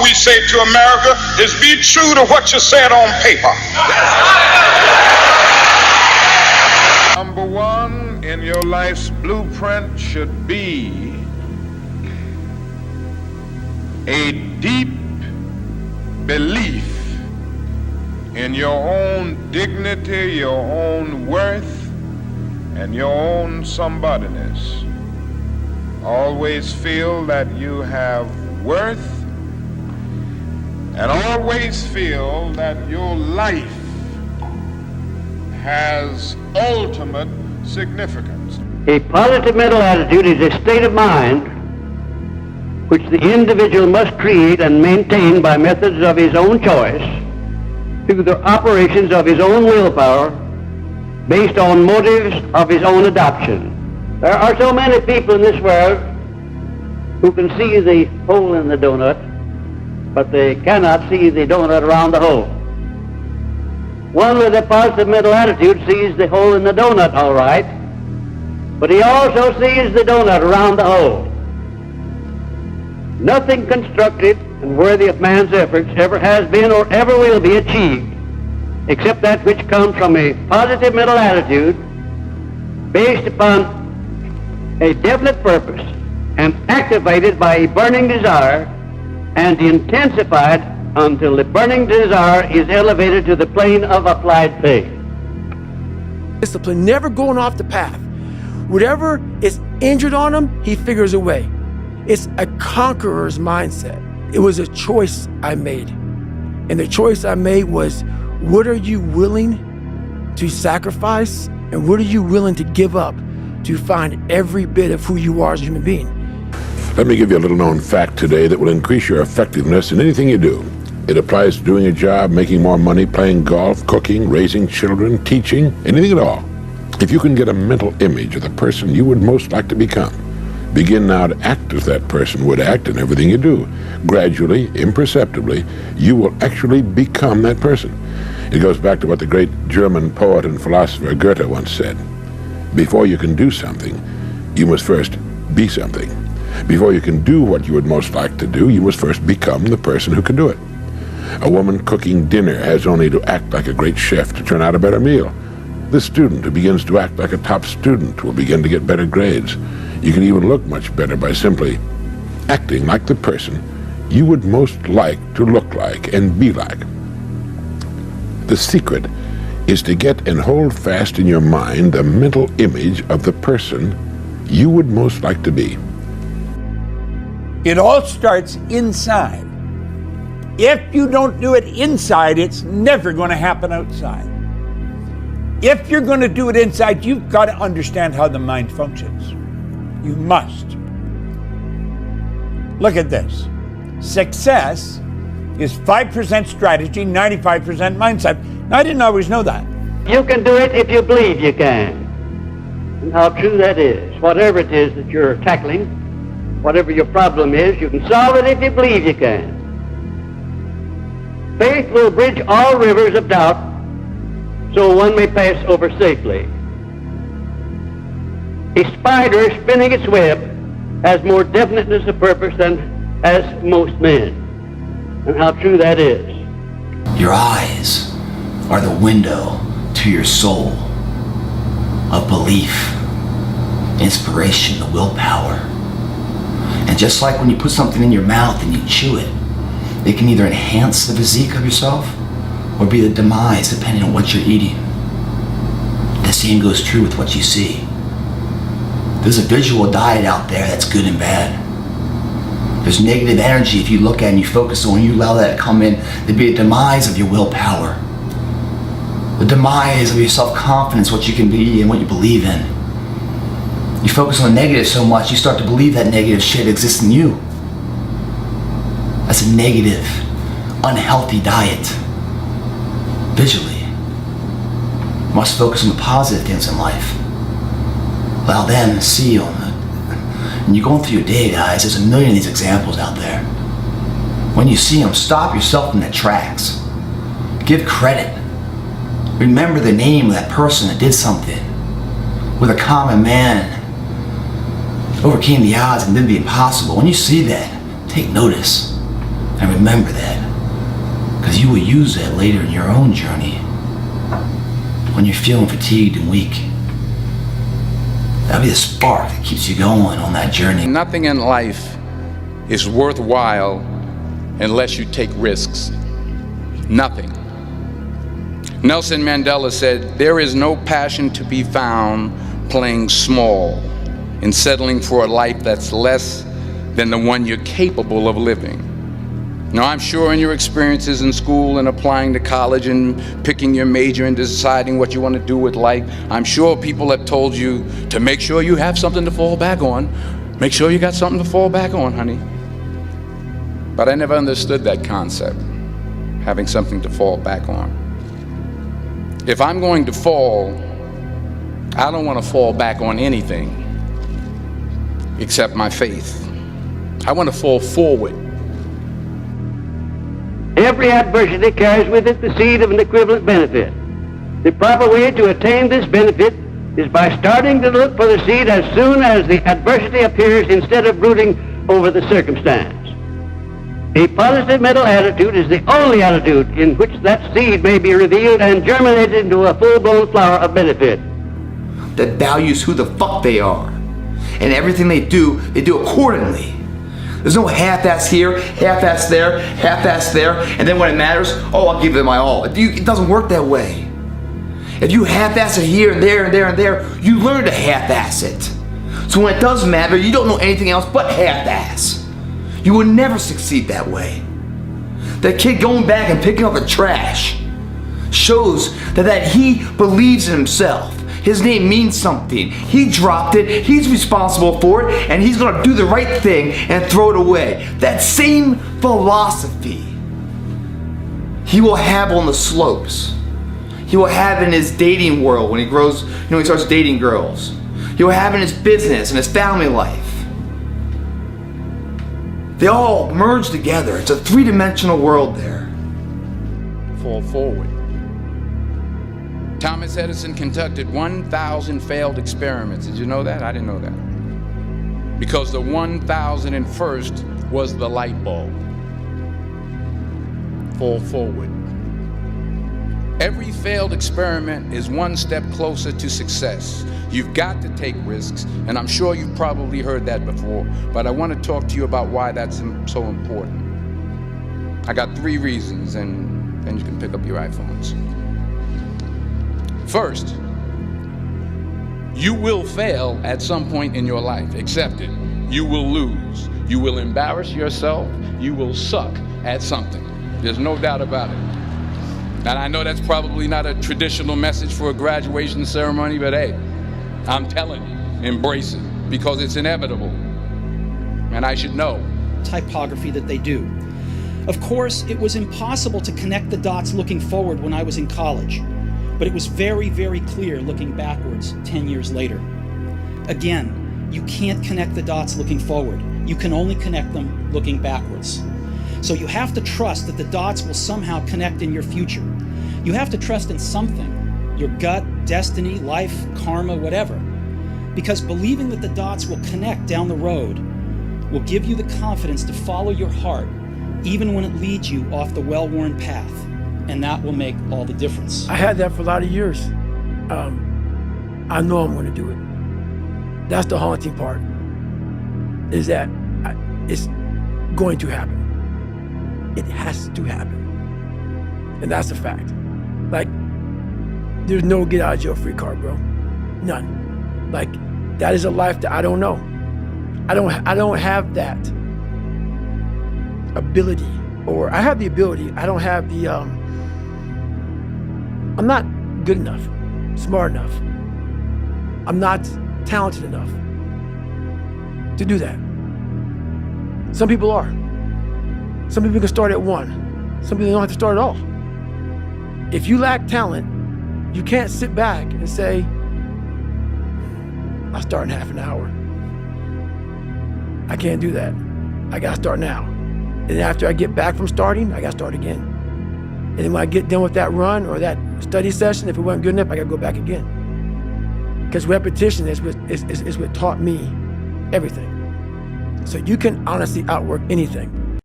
we say to America is be true to what you said on paper. Number one in your life's blueprint should be a deep belief in your own dignity, your own worth, and your own somebodyness. Always feel that you have worth, and always feel that your life has ultimate significance. A positive mental attitude is a state of mind which the individual must create and maintain by methods of his own choice through the operations of his own willpower based on motives of his own adoption. There are so many people in this world who can see the hole in the donut, but they cannot see the donut around the hole. One with a positive mental attitude sees the hole in the donut all right, but he also sees the donut around the hole. Nothing constructive and worthy of man's efforts ever has been or ever will be achieved except that which comes from a positive mental attitude based upon a definite purpose and activated by a burning desire and intensified until the burning desire is elevated to the plane of applied faith. Discipline, never going off the path. Whatever is injured on him, he figures a way. It's a conqueror's mindset. It was a choice I made. And the choice I made was, what are you willing to sacrifice? And what are you willing to give up to find every bit of who you are as a human being? Let me give you a little known fact today that will increase your effectiveness in anything you do. It applies to doing a job, making more money, playing golf, cooking, raising children, teaching, anything at all. If you can get a mental image of the person you would most like to become, begin now to act as that person would act in everything you do. Gradually, imperceptibly, you will actually become that person. It goes back to what the great German poet and philosopher Goethe once said. Before you can do something, you must first be something. Before you can do what you would most like to do, you must first become the person who can do it. A woman cooking dinner has only to act like a great chef to turn out a better meal. The student who begins to act like a top student will begin to get better grades. You can even look much better by simply acting like the person you would most like to look like and be like. The secret is to get and hold fast in your mind the mental image of the person you would most like to be. It all starts inside. If you don't do it inside, it's never going to happen outside. If you're going to do it inside, you've got to understand how the mind functions. You must. Look at this. Success is 5% strategy, 95% mindset. Now, I didn't always know that. You can do it if you believe you can. And how true that is. Whatever it is that you're tackling, whatever your problem is, you can solve it if you believe you can. Faith will bridge all rivers of doubt so one may pass over safely. A spider spinning its web has more definiteness of purpose than has most men. And how true that is. Your eyes are the window to your soul of belief, inspiration, the willpower. And just like when you put something in your mouth and you chew it, it can either enhance the physique of yourself or be the demise depending on what you're eating. The same goes true with what you see. There's a visual diet out there that's good and bad. There's negative energy if you look at it and you focus on, you allow that to come in, there'd be a demise of your willpower. The demise of your self-confidence, what you can be and what you believe in. You focus on the negative so much, you start to believe that negative shit exists in you. That's a negative, unhealthy diet. Visually. You must focus on the positive things in life. Allow them to see them. When you're going through your day, guys, there's a million of these examples out there. When you see them, stop yourself in the tracks. Give credit. Remember the name of that person that did something. With a common man, overcame the odds and did the impossible. When you see that, take notice and remember that, because you will use that later in your own journey when you're feeling fatigued and weak. That'll be the spark that keeps you going on that journey. Nothing in life is worthwhile unless you take risks. Nothing. Nelson Mandela said, "There is no passion to be found playing small and settling for a life that's less than the one you're capable of living." Now, I'm sure in your experiences in school and applying to college and picking your major and deciding what you want to do with life, I'm sure people have told you to make sure you have something to fall back on. Make sure you got something to fall back on, honey. But I never understood that concept, having something to fall back on. If I'm going to fall, I don't want to fall back on anything except my faith. I want to fall forward. Every adversity carries with it the seed of an equivalent benefit. The proper way to attain this benefit is by starting to look for the seed as soon as the adversity appears instead of brooding over the circumstance. A positive mental attitude is the only attitude in which that seed may be revealed and germinated into a full-blown flower of benefit. That values who the fuck they are. And everything they do accordingly. There's no half-ass here, half-ass there, half-ass there, and then when it matters, oh, I'll give it my all. It doesn't work that way. If you half-ass it here and there and there and there, you learn to half-ass it. So when it does matter, you don't know anything else but half-ass. You will never succeed that way. That kid going back and picking up the trash shows that he believes in himself. His name means something. He dropped it, he's responsible for it, and he's gonna do the right thing and throw it away. That same philosophy he will have on the slopes. He will have in his dating world when he grows, he starts dating girls. He will have in his business and his family life. They all merge together. It's a three-dimensional world there. Fall forward. Thomas Edison conducted 1,000 failed experiments. Did you know that? I didn't know that. Because the 1,001st was the light bulb. Fall forward. Every failed experiment is one step closer to success. You've got to take risks, and I'm sure you've probably heard that before, but I want to talk to you about why that's so important. I got 3 reasons, and then you can pick up your iPhones. First, you will fail at some point in your life. Accept it. You will lose. You will embarrass yourself. You will suck at something. There's no doubt about it. And I know that's probably not a traditional message for a graduation ceremony, but hey, I'm telling you, embrace it, because it's inevitable. And I should know. Typography that they do. Of course, it was impossible to connect the dots looking forward when I was in college. But it was very, very clear looking backwards 10 years later. Again, you can't connect the dots looking forward. You can only connect them looking backwards. So you have to trust that the dots will somehow connect in your future. You have to trust in something, your gut, destiny, life, karma, whatever. Because believing that the dots will connect down the road will give you the confidence to follow your heart, even when it leads you off the well-worn path. And that will make all the difference. I had that for a lot of years. I know I'm going to do it. That's the haunting part, is that it's going to happen. It has to happen. And that's a fact. Like, there's no get out of jail free card, bro. None. Like, that is a life that I don't know. I don't have that ability, or I have the ability. I don't have the, I'm not good enough, smart enough. I'm not talented enough to do that. Some people are. Some people can start at 1. Some people don't have to start at all. If you lack talent, you can't sit back and say, I'll start in half an hour. I can't do that. I gotta start now. And after I get back from starting, I gotta start again. And then when I get done with that run or that study session, if it wasn't good enough, I gotta go back again. Because repetition is what taught me everything. So you can honestly outwork anything.